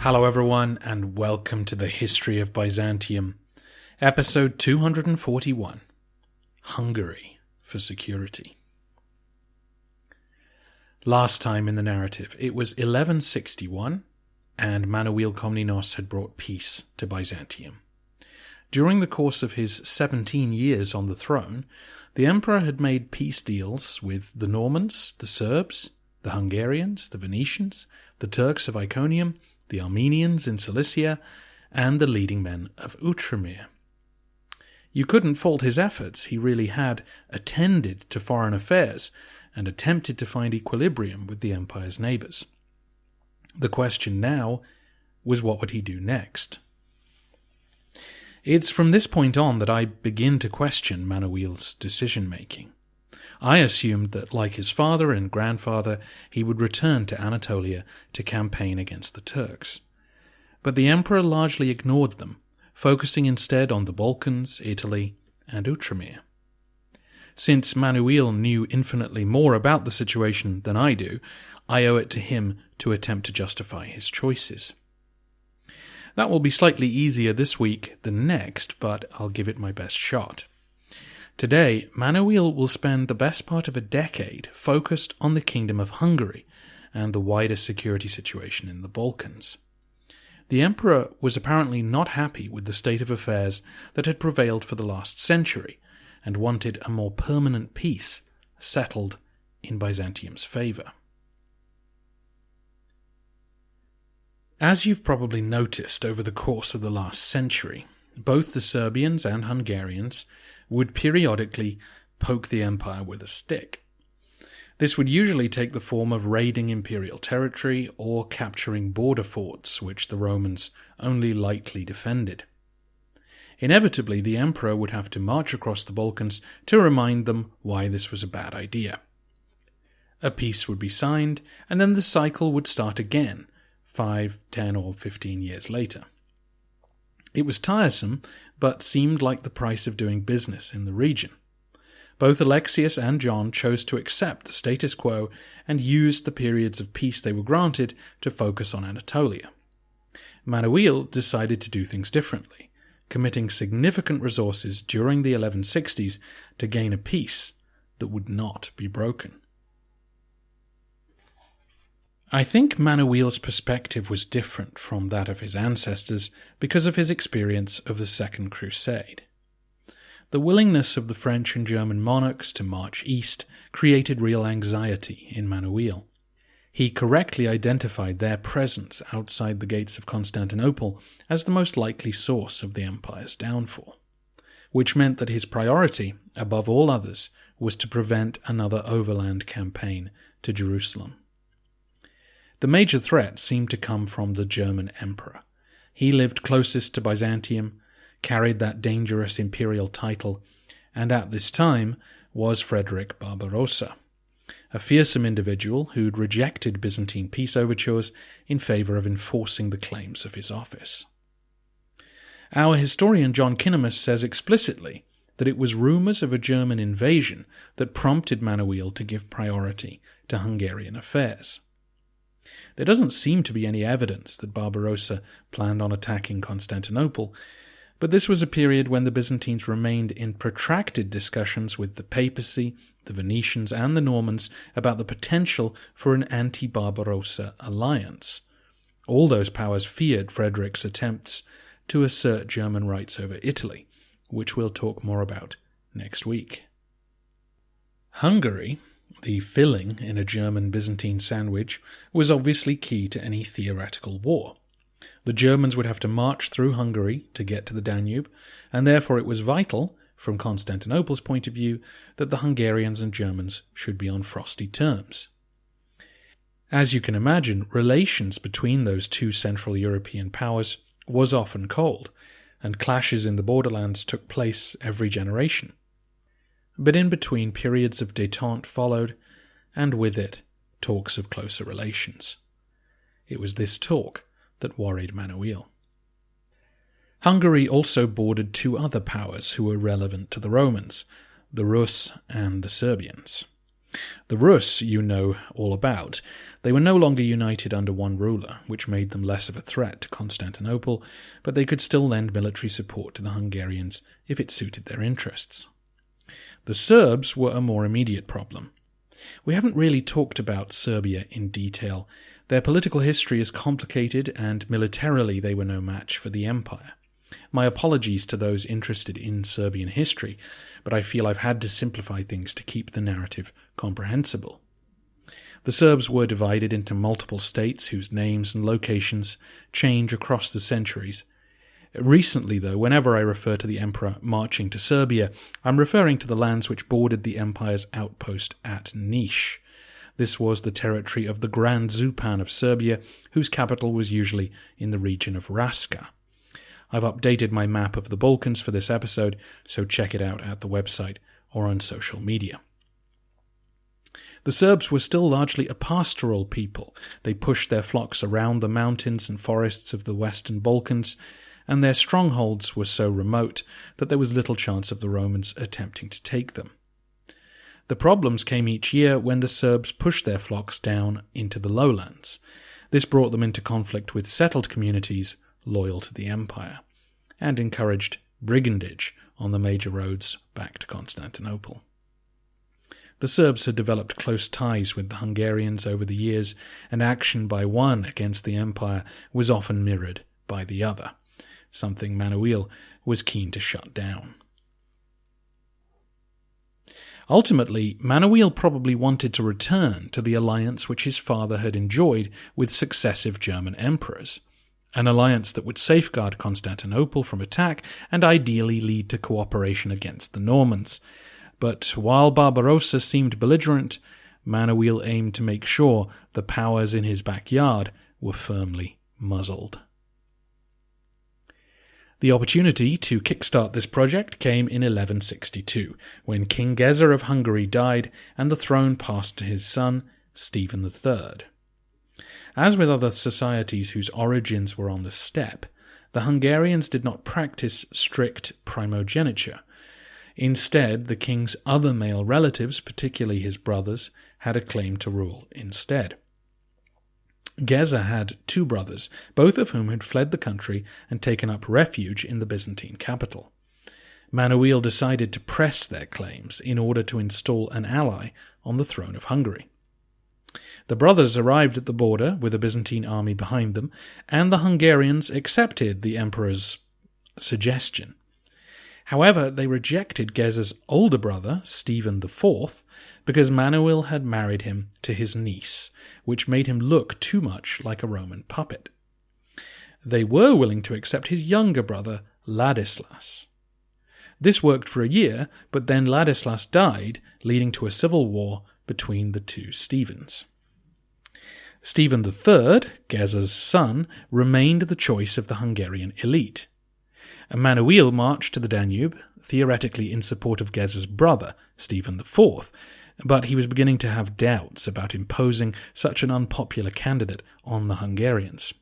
Hello everyone, and welcome to the History of Byzantium, episode 241, Hungary for Security. Last time in the narrative, it was 1161, and Manuel Komnenos had brought peace to Byzantium. During the course of his 17 years on the throne, the emperor had made peace deals with the Normans, the Serbs, the Hungarians, the Venetians, the Turks of Iconium, the Armenians in Cilicia, and the leading men of Outremer. You couldn't fault his efforts. He really had attended to foreign affairs and attempted to find equilibrium with the empire's neighbours. The question now was, what would he do next? It's from this point on that I begin to question Manuel's decision-making. I assumed that, like his father and grandfather, he would return to Anatolia to campaign against the Turks. But the emperor largely ignored them, focusing instead on the Balkans, Italy, and Outremer. Since Manuel knew infinitely more about the situation than I do, I owe it to him to attempt to justify his choices. That will be slightly easier this week than next, but I'll give it my best shot. Today, Manuel will spend the best part of a decade focused on the Kingdom of Hungary and the wider security situation in the Balkans. The emperor was apparently not happy with the state of affairs that had prevailed for the last century and wanted a more permanent peace settled in Byzantium's favour. As you've probably noticed over the course of the last century, both the Serbians and Hungarians would periodically poke the empire with a stick. This would usually take the form of raiding imperial territory or capturing border forts, which the Romans only lightly defended. Inevitably, the emperor would have to march across the Balkans to remind them why this was a bad idea. A peace would be signed, and then the cycle would start again, 5, 10, or 15 years later. It was tiresome, but seemed like the price of doing business in the region. Both Alexius and John chose to accept the status quo and used the periods of peace they were granted to focus on Anatolia. Manuel decided to do things differently, committing significant resources during the 1160s to gain a peace that would not be broken. I think Manuel's perspective was different from that of his ancestors because of his experience of the Second Crusade. The willingness of the French and German monarchs to march east created real anxiety in Manuel. He correctly identified their presence outside the gates of Constantinople as the most likely source of the empire's downfall, which meant that his priority, above all others, was to prevent another overland campaign to Jerusalem. The major threat seemed to come from the German emperor. He lived closest to Byzantium, carried that dangerous imperial title, and at this time was Frederick Barbarossa, a fearsome individual who'd rejected Byzantine peace overtures in favour of enforcing the claims of his office. Our historian John Kinnamus says explicitly that it was rumours of a German invasion that prompted Manuel to give priority to Hungarian affairs. There doesn't seem to be any evidence that Barbarossa planned on attacking Constantinople, but this was a period when the Byzantines remained in protracted discussions with the papacy, the Venetians, and the Normans about the potential for an anti-Barbarossa alliance. All those powers feared Frederick's attempts to assert German rights over Italy, which we'll talk more about next week. Hungary, the filling in a German-Byzantine sandwich, was obviously key to any theoretical war. The Germans would have to march through Hungary to get to the Danube, and therefore it was vital, from Constantinople's point of view, that the Hungarians and Germans should be on frosty terms. As you can imagine, relations between those two Central European powers was often cold, and clashes in the borderlands took place every generation. But in between, periods of détente followed, and with it, talks of closer relations. It was this talk that worried Manuel. Hungary also bordered two other powers who were relevant to the Romans, the Rus and the Serbians. The Rus you know all about. They were no longer united under one ruler, which made them less of a threat to Constantinople, but they could still lend military support to the Hungarians if it suited their interests. The Serbs were a more immediate problem. We haven't really talked about Serbia in detail. Their political history is complicated, and militarily they were no match for the empire. My apologies to those interested in Serbian history, but I feel I've had to simplify things to keep the narrative comprehensible. The Serbs were divided into multiple states whose names and locations change across the centuries. Recently, though, whenever I refer to the emperor marching to Serbia, I'm referring to the lands which bordered the empire's outpost at Niš. This was the territory of the Grand Zupan of Serbia, whose capital was usually in the region of Raska. I've updated my map of the Balkans for this episode, so check it out at the website or on social media. The Serbs were still largely a pastoral people. They pushed their flocks around the mountains and forests of the Western Balkans, and their strongholds were so remote that there was little chance of the Romans attempting to take them. The problems came each year when the Serbs pushed their flocks down into the lowlands. This brought them into conflict with settled communities loyal to the empire, and encouraged brigandage on the major roads back to Constantinople. The Serbs had developed close ties with the Hungarians over the years, and action by one against the empire was often mirrored by the other, something Manuel was keen to shut down. Ultimately, Manuel probably wanted to return to the alliance which his father had enjoyed with successive German emperors, an alliance that would safeguard Constantinople from attack and ideally lead to cooperation against the Normans. But while Barbarossa seemed belligerent, Manuel aimed to make sure the powers in his backyard were firmly muzzled. The opportunity to kickstart this project came in 1162, when King Geza of Hungary died and the throne passed to his son, Stephen III. As with other societies whose origins were on the steppe, the Hungarians did not practice strict primogeniture. Instead, the king's other male relatives, particularly his brothers, had a claim to rule instead. Geza had two brothers, both of whom had fled the country and taken up refuge in the Byzantine capital. Manuel decided to press their claims in order to install an ally on the throne of Hungary. The brothers arrived at the border with a Byzantine army behind them, and the Hungarians accepted the emperor's suggestion. However, they rejected Geza's older brother, Stephen IV, because Manuel had married him to his niece, which made him look too much like a Roman puppet. They were willing to accept his younger brother, Ladislas. This worked for a year, but then Ladislas died, leading to a civil war between the two Stephens. Stephen III, Geza's son, remained the choice of the Hungarian elite. Manuel marched to the Danube, theoretically in support of Geza's brother, Stephen IV, but he was beginning to have doubts about imposing such an unpopular candidate on the Hungarians.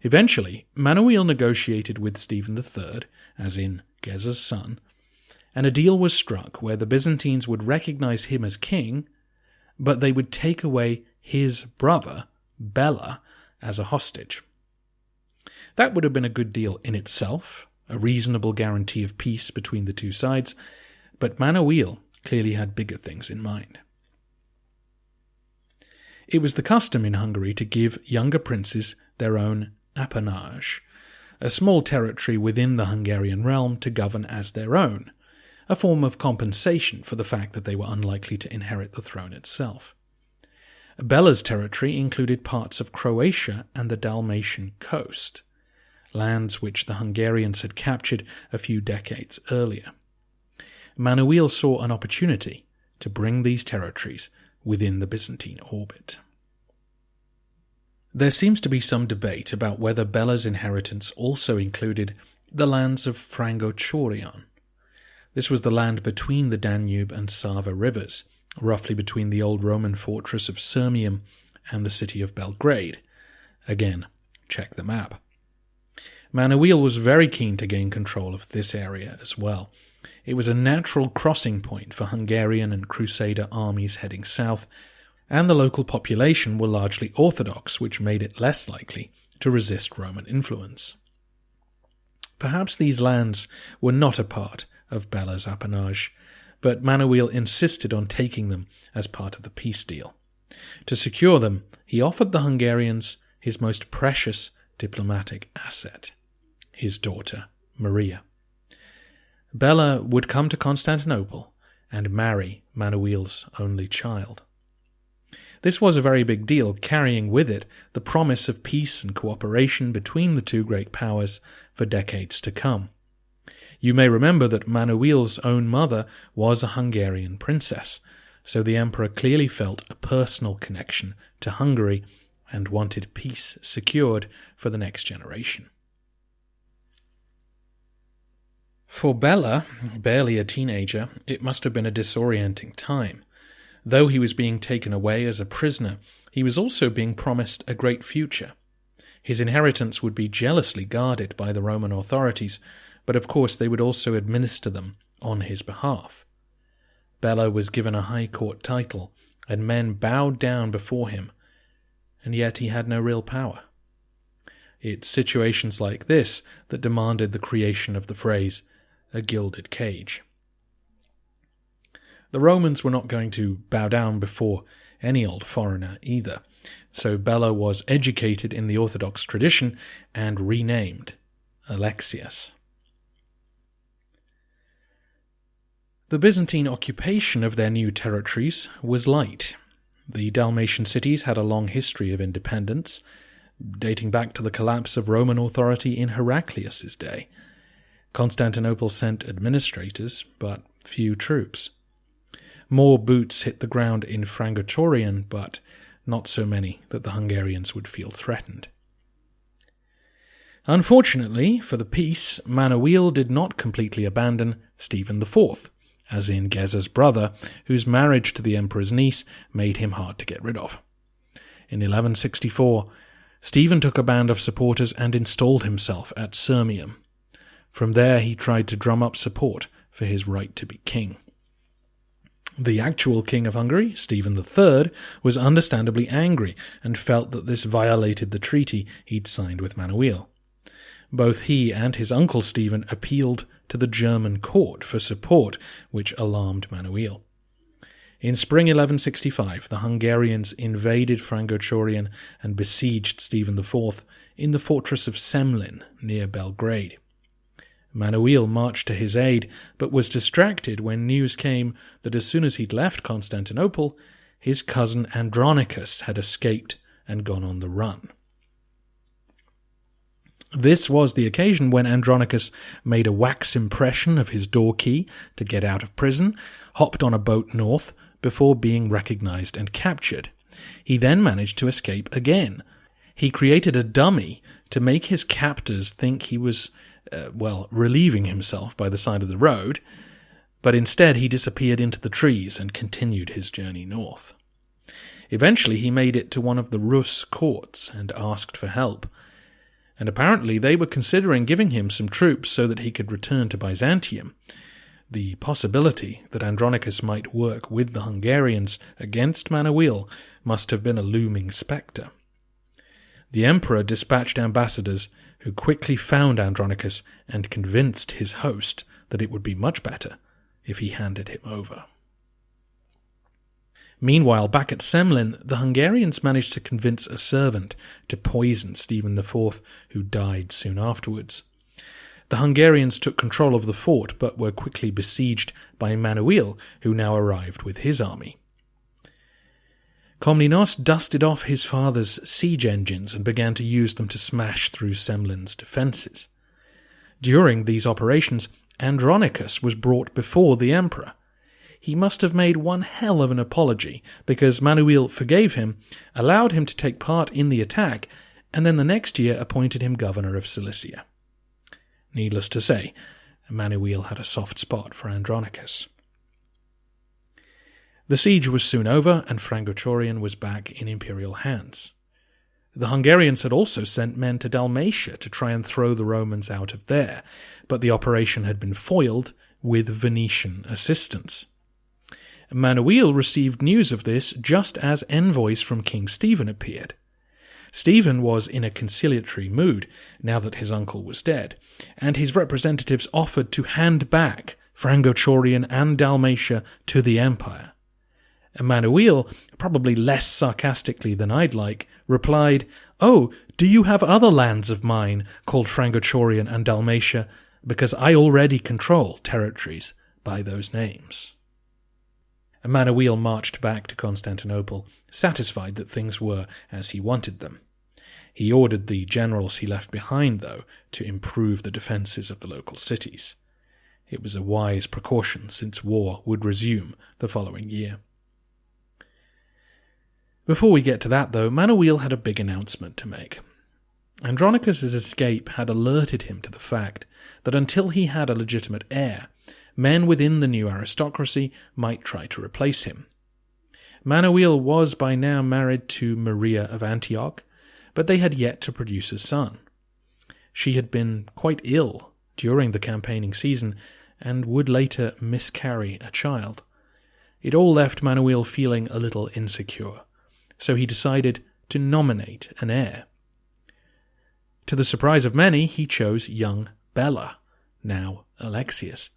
Eventually, Manuel negotiated with Stephen III, as in Geza's son, and a deal was struck where the Byzantines would recognize him as king, but they would take away his brother, Bela, as a hostage. That would have been a good deal in itself, a reasonable guarantee of peace between the two sides, but Manuel clearly had bigger things in mind. It was the custom in Hungary to give younger princes their own appanage, a small territory within the Hungarian realm to govern as their own, a form of compensation for the fact that they were unlikely to inherit the throne itself. Bela's territory included parts of Croatia and the Dalmatian coast, lands which the Hungarians had captured a few decades earlier. Manuel saw an opportunity to bring these territories within the Byzantine orbit. There seems to be some debate about whether Bela's inheritance also included the lands of Frango-Chorion. This was the land between the Danube and Sava rivers, roughly between the old Roman fortress of Sirmium and the city of Belgrade. Again, check the map. Manuel was very keen to gain control of this area as well. It was a natural crossing point for Hungarian and Crusader armies heading south, and the local population were largely Orthodox, which made it less likely to resist Roman influence. Perhaps these lands were not a part of Bella's appanage, but Manuel insisted on taking them as part of the peace deal. To secure them, he offered the Hungarians his most precious diplomatic asset, his daughter Maria. Bella would come to Constantinople and marry Manuel's only child. This was a very big deal, carrying with it the promise of peace and cooperation between the two great powers for decades to come. You may remember that Manuel's own mother was a Hungarian princess, so the emperor clearly felt a personal connection to Hungary and wanted peace secured for the next generation. For Bella, barely a teenager, it must have been a disorienting time. Though he was being taken away as a prisoner, he was also being promised a great future. His inheritance would be jealously guarded by the Roman authorities, but of course they would also administer them on his behalf. Bella was given a high court title, and men bowed down before him, and yet he had no real power. It's situations like this that demanded the creation of the phrase, a gilded cage. The Romans were not going to bow down before any old foreigner either, so Bella was educated in the Orthodox tradition and renamed Alexius. The Byzantine occupation of their new territories was light. The Dalmatian cities had a long history of independence, dating back to the collapse of Roman authority in Heraclius's day. Constantinople sent administrators, but few troops. More boots hit the ground in Frangotorian, but not so many that the Hungarians would feel threatened. Unfortunately for the peace, Manuel did not completely abandon Stephen IV, as in Geza's brother, whose marriage to the emperor's niece made him hard to get rid of. In 1164, Stephen took a band of supporters and installed himself at Sirmium. From there he tried to drum up support for his right to be king. The actual king of Hungary, Stephen III, was understandably angry and felt that this violated the treaty he'd signed with Manuel. Both he and his uncle Stephen appealed to the German court for support, which alarmed Manuel. In spring 1165, the Hungarians invaded Frangotorian and besieged Stephen IV in the fortress of Semlin near Belgrade. Manuel marched to his aid, but was distracted when news came that as soon as he'd left Constantinople, his cousin Andronicus had escaped and gone on the run. This was the occasion when Andronicus made a wax impression of his door key to get out of prison, hopped on a boat north before being recognized and captured. He then managed to escape again. He created a dummy to make his captors think he was relieving himself by the side of the road, but instead he disappeared into the trees and continued his journey north. Eventually he made it to one of the Rus courts and asked for help, and apparently they were considering giving him some troops so that he could return to Byzantium. The possibility that Andronicus might work with the Hungarians against Manuel must have been a looming spectre. The emperor dispatched ambassadors who quickly found Andronicus and convinced his host that it would be much better if he handed him over. Meanwhile, back at Semlin, the Hungarians managed to convince a servant to poison Stephen IV, who died soon afterwards. The Hungarians took control of the fort, but were quickly besieged by Manuel, who now arrived with his army. Komnenos dusted off his father's siege engines and began to use them to smash through Semlin's defences. During these operations, Andronicus was brought before the emperor. He must have made one hell of an apology, because Manuel forgave him, allowed him to take part in the attack, and then the next year appointed him governor of Cilicia. Needless to say, Manuel had a soft spot for Andronicus. The siege was soon over, and Frangotorian was back in imperial hands. The Hungarians had also sent men to Dalmatia to try and throw the Romans out of there, but the operation had been foiled with Venetian assistance. Manuel received news of this just as envoys from King Stephen appeared. Stephen was in a conciliatory mood now that his uncle was dead, and his representatives offered to hand back Frangochorian and Dalmatia to the empire. Manuel, probably less sarcastically than I'd like, replied, "Oh, do you have other lands of mine called Frangochorian and Dalmatia? Because I already control territories by those names." Manuel marched back to Constantinople, satisfied that things were as he wanted them. He ordered the generals he left behind, though, to improve the defences of the local cities. It was a wise precaution, since war would resume the following year. Before we get to that, though, Manuel had a big announcement to make. Andronicus's escape had alerted him to the fact that until he had a legitimate heir, men within the new aristocracy might try to replace him. Manuel was by now married to Maria of Antioch, but they had yet to produce a son. She had been quite ill during the campaigning season and would later miscarry a child. It all left Manuel feeling a little insecure, so he decided to nominate an heir. To the surprise of many, he chose young Bela, now Alexius.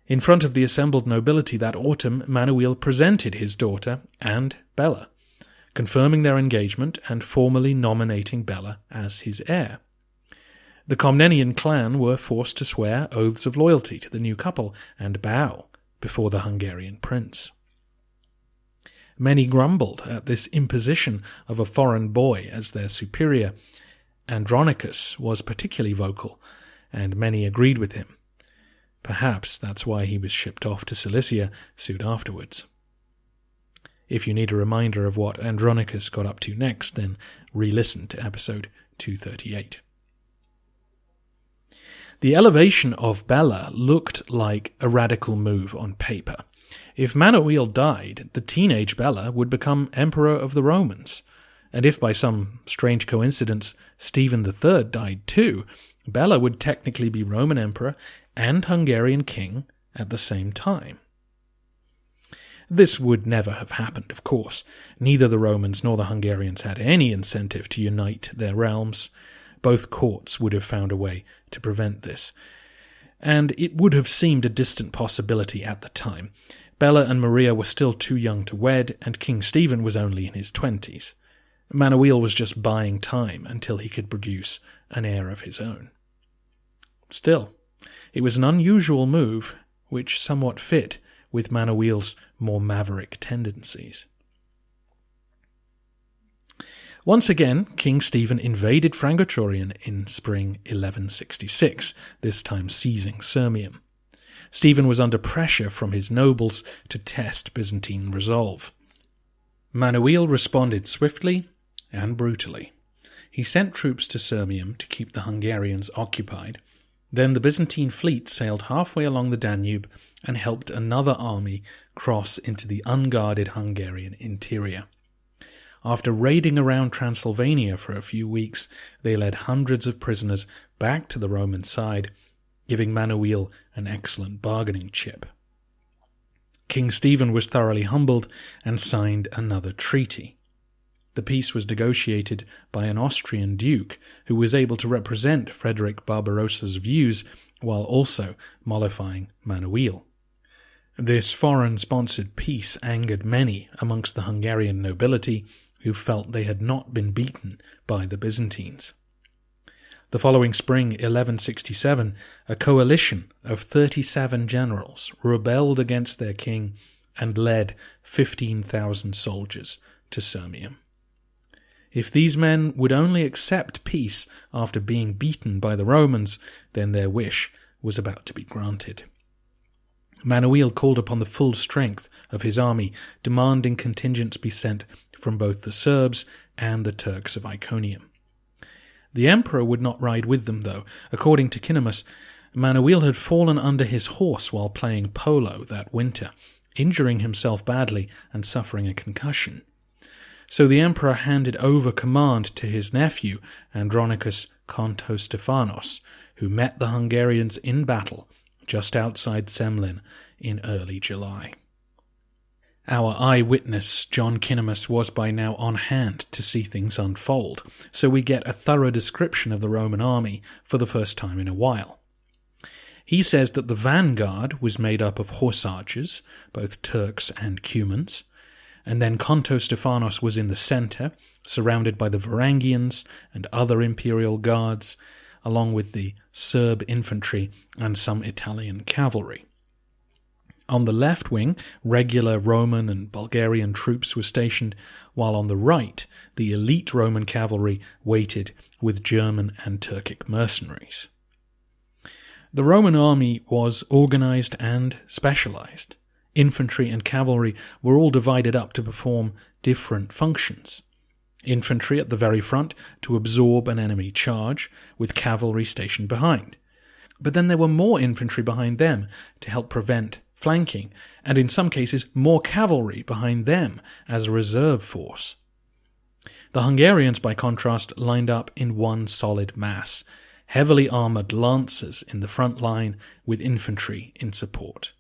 In front of the assembled nobility that autumn, Manuel presented his daughter and Bela, confirming their engagement and formally nominating Bela as his heir. The Komnenian clan were forced to swear oaths of loyalty to the new couple and bow before the Hungarian prince. Many grumbled at this imposition of a foreign boy as their superior. Andronicus was particularly vocal, and many agreed with him. Perhaps that's why he was shipped off to Cilicia soon afterwards. If you need a reminder of what Andronicus got up to next, then re-listen to episode 238. The elevation of Bela looked like a radical move on paper. If Manuel died, the teenage Bela would become Emperor of the Romans, and if by some strange coincidence Stephen III died too, Bela would technically be Roman Emperor and Hungarian King at the same time. This would never have happened, of course. Neither the Romans nor the Hungarians had any incentive to unite their realms. Both courts would have found a way to prevent this, and it would have seemed a distant possibility at the time. Bela and Maria were still too young to wed, and King Stephen was only in his 20s. Manuel was just buying time until he could produce an heir of his own. Still, it was an unusual move, which somewhat fit with Manuel's more maverick tendencies. Once again, King Stephen invaded Frangochorian in spring 1166, this time seizing Sirmium. Stephen was under pressure from his nobles to test Byzantine resolve. Manuel responded swiftly and brutally. He sent troops to Sirmium to keep the Hungarians occupied. Then the Byzantine fleet sailed halfway along the Danube and helped another army cross into the unguarded Hungarian interior. After raiding around Transylvania for a few weeks, they led hundreds of prisoners back to the Roman side, giving Manuel an excellent bargaining chip. King Stephen was thoroughly humbled and signed another treaty. The peace was negotiated by an Austrian duke who was able to represent Frederick Barbarossa's views while also mollifying Manuel. This foreign-sponsored peace angered many amongst the Hungarian nobility who felt they had not been beaten by the Byzantines. The following spring, 1167, a coalition of 37 generals rebelled against their king and led 15,000 soldiers to Sirmium. If these men would only accept peace after being beaten by the Romans, then their wish was about to be granted. Manuel called upon the full strength of his army, demanding contingents be sent from both the Serbs and the Turks of Iconium. The emperor would not ride with them, though. According to Kinemus, Manuel had fallen under his horse while playing polo that winter, injuring himself badly and suffering a concussion. So the emperor handed over command to his nephew, Andronicus Kontostephanos, who met the Hungarians in battle just outside Semlin in early July. Our eyewitness, John Kinnamus, was by now on hand to see things unfold, so we get a thorough description of the Roman army for the first time in a while. He says that the vanguard was made up of horse archers, both Turks and Cumans, and then Conto Stephanos was in the centre, surrounded by the Varangians and other imperial guards, along with the Serb infantry and some Italian cavalry. On the left wing, regular Roman and Bulgarian troops were stationed, while on the right, the elite Roman cavalry waited with German and Turkic mercenaries. The Roman army was organised and specialised. Infantry and cavalry were all divided up to perform different functions. Infantry at the very front to absorb an enemy charge, with cavalry stationed behind. But then there were more infantry behind them to help prevent flanking, and in some cases more cavalry behind them as a reserve force. The Hungarians, by contrast, lined up in one solid mass, heavily armoured lancers in the front line with infantry in support.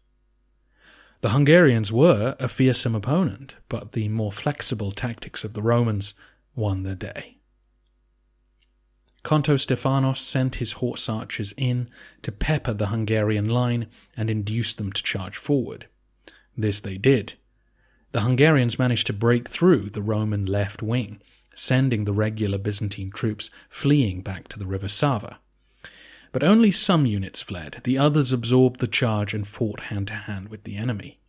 The Hungarians were a fearsome opponent, but the more flexible tactics of the Romans won the day. Conto Stephanos sent his horse archers in to pepper the Hungarian line and induce them to charge forward. This they did. The Hungarians managed to break through the Roman left wing, sending the regular Byzantine troops fleeing back to the river Sava. But only some units fled. The others absorbed the charge and fought hand-to-hand with the enemy.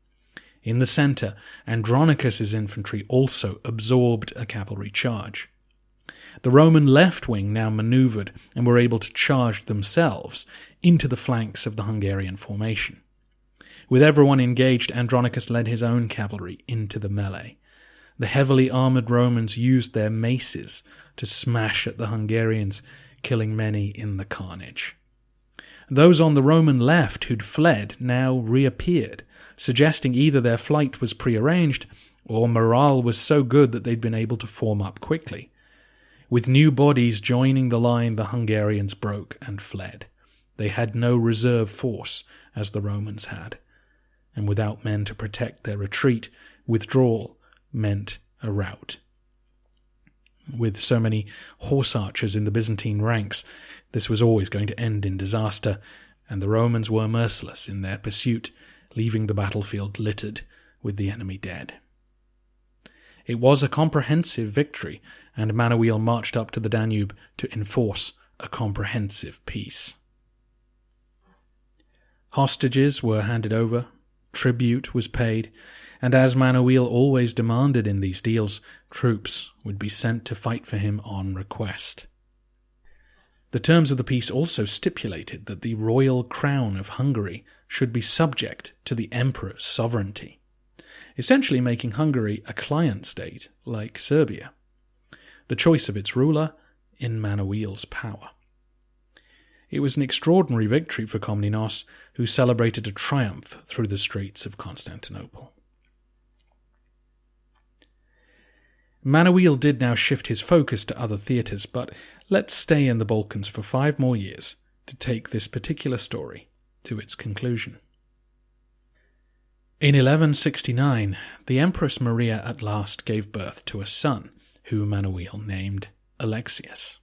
In the centre, Andronicus's infantry also absorbed a cavalry charge. The Roman left wing now manoeuvred and were able to charge themselves into the flanks of the Hungarian formation. With everyone engaged, Andronicus led his own cavalry into the melee. The heavily armoured Romans used their maces to smash at the Hungarians, killing many in the carnage. Those on the Roman left who'd fled now reappeared, suggesting either their flight was prearranged or morale was so good that they'd been able to form up quickly. With new bodies joining the line, the Hungarians broke and fled. They had no reserve force, as the Romans had, and without men to protect their retreat, withdrawal meant a rout. With so many horse archers in the Byzantine ranks, this was always going to end in disaster, and the Romans were merciless in their pursuit, leaving the battlefield littered with the enemy dead. It was a comprehensive victory, and Manuel marched up to the Danube to enforce a comprehensive peace. Hostages were handed over, tribute was paid, and as Manuel always demanded in these deals, troops would be sent to fight for him on request. The terms of the peace also stipulated that the royal crown of Hungary should be subject to the emperor's sovereignty, essentially making Hungary a client state like Serbia. The choice of its ruler in Manuel's power. It was an extraordinary victory for Komnenos, who celebrated a triumph through the streets of Constantinople. Manuel did now shift his focus to other theatres, but let's stay in the Balkans for 5 more years to take this particular story to its conclusion. In 1169, the Empress Maria at last gave birth to a son, who Manuel named Alexius.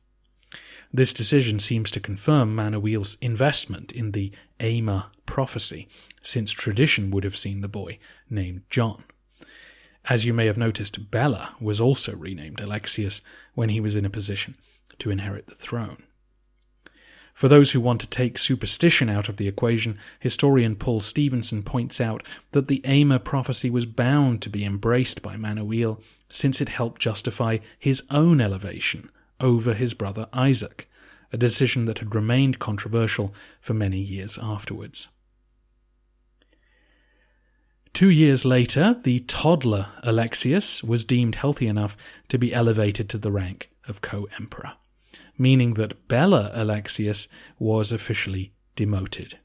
This decision seems to confirm Manuel's investment in the heir prophecy, since tradition would have seen the boy named John. As you may have noticed, Bela was also renamed Alexius when he was in a position to inherit the throne. For those who want to take superstition out of the equation, historian Paul Stevenson points out that the heir prophecy was bound to be embraced by Manuel, since it helped justify his own elevation over his brother Isaac, a decision that had remained controversial for many years afterwards. 2 years later, the toddler Alexius was deemed healthy enough to be elevated to the rank of co-emperor, meaning that Bela Alexius was officially demoted.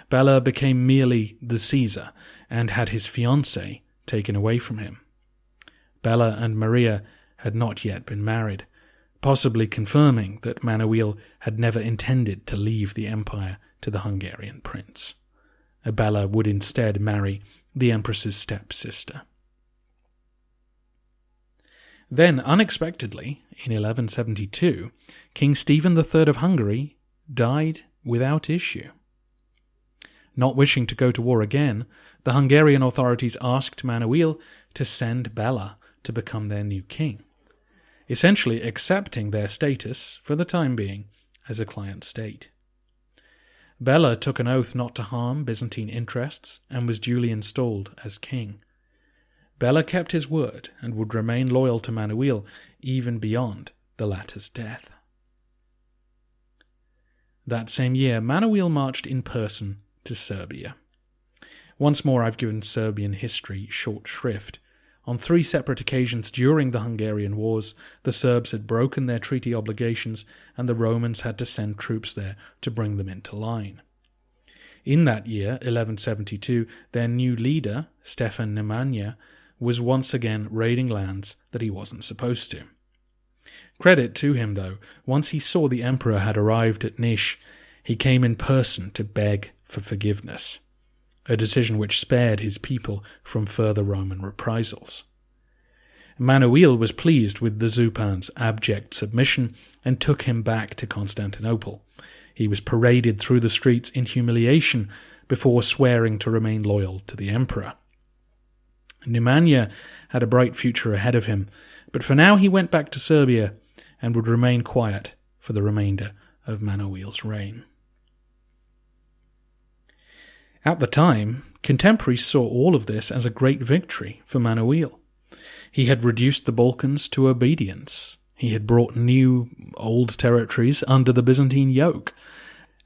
Bela became merely the Caesar and had his fiancée taken away from him. Bela and Maria had not yet been married, possibly confirming that Manuel had never intended to leave the empire to the Hungarian prince. Bela would instead marry the empress's stepsister. Then, unexpectedly, in 1172, King Stephen III of Hungary died without issue. Not wishing to go to war again, the Hungarian authorities asked Manuel to send Bela to become their new king, essentially accepting their status, for the time being, as a client state. Bela took an oath not to harm Byzantine interests and was duly installed as king. Bela kept his word and would remain loyal to Manuel even beyond the latter's death. That same year, Manuel marched in person to Serbia. Once more, I've given Serbian history short shrift. On 3 separate occasions during the Hungarian Wars, the Serbs had broken their treaty obligations, and the Romans had to send troops there to bring them into line. In that year, 1172, their new leader, Stefan Nemanja, was once again raiding lands that he wasn't supposed to. Credit to him, though, once he saw the emperor had arrived at Niš, he came in person to beg for forgiveness, a decision which spared his people from further Roman reprisals. Manuel was pleased with the Zupan's abject submission and took him back to Constantinople. He was paraded through the streets in humiliation before swearing to remain loyal to the emperor. Nemanja had a bright future ahead of him, but for now he went back to Serbia and would remain quiet for the remainder of Manuel's reign. At the time, contemporaries saw all of this as a great victory for Manuel. He had reduced the Balkans to obedience. He had brought new, old territories under the Byzantine yoke,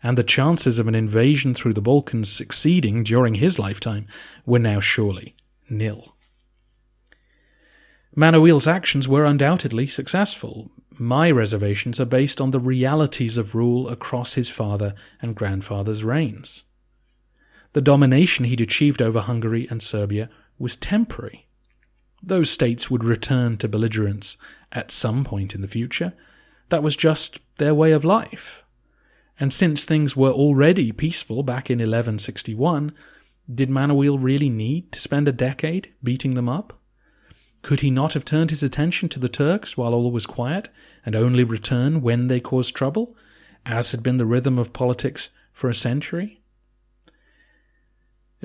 and the chances of an invasion through the Balkans succeeding during his lifetime were now surely nil. Manuel's actions were undoubtedly successful. My reservations are based on the realities of rule across his father and grandfather's reigns. The domination he'd achieved over Hungary and Serbia was temporary. Those states would return to belligerence at some point in the future. That was just their way of life. And since things were already peaceful back in 1161, did Manuel really need to spend a decade beating them up? Could he not have turned his attention to the Turks while all was quiet, and only return when they caused trouble, as had been the rhythm of politics for a century?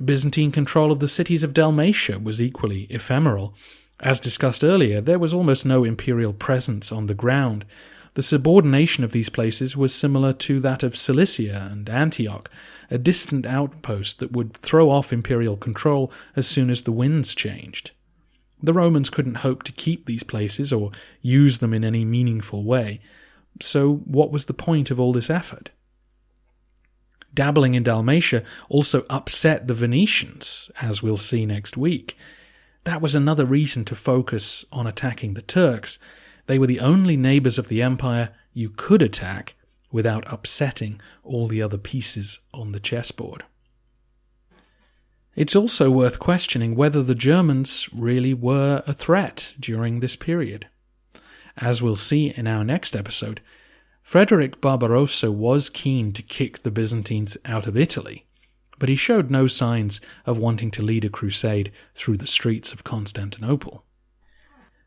Byzantine control of the cities of Dalmatia was equally ephemeral. As discussed earlier, there was almost no imperial presence on the ground. The subordination of these places was similar to that of Cilicia and Antioch, a distant outpost that would throw off imperial control as soon as the winds changed. The Romans couldn't hope to keep these places or use them in any meaningful way, so what was the point of all this effort? Dabbling in Dalmatia also upset the Venetians, as we'll see next week. That was another reason to focus on attacking the Turks. They were the only neighbours of the empire you could attack without upsetting all the other pieces on the chessboard. It's also worth questioning whether the Germans really were a threat during this period. As we'll see in our next episode, Frederick Barbarossa was keen to kick the Byzantines out of Italy, but he showed no signs of wanting to lead a crusade through the streets of Constantinople.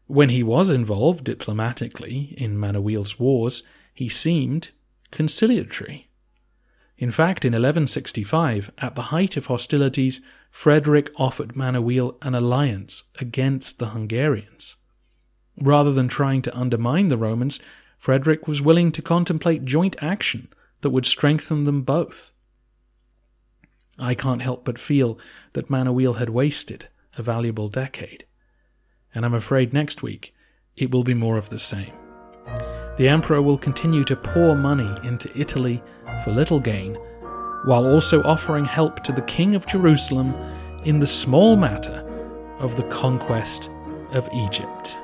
When he was involved diplomatically in Manuel's wars, he seemed conciliatory. In fact, in 1165, at the height of hostilities, Frederick offered Manuel an alliance against the Hungarians. Rather than trying to undermine the Romans, Frederick was willing to contemplate joint action that would strengthen them both. I can't help but feel that Manuel had wasted a valuable decade, and I'm afraid next week it will be more of the same. The emperor will continue to pour money into Italy for little gain, while also offering help to the King of Jerusalem in the small matter of the conquest of Egypt.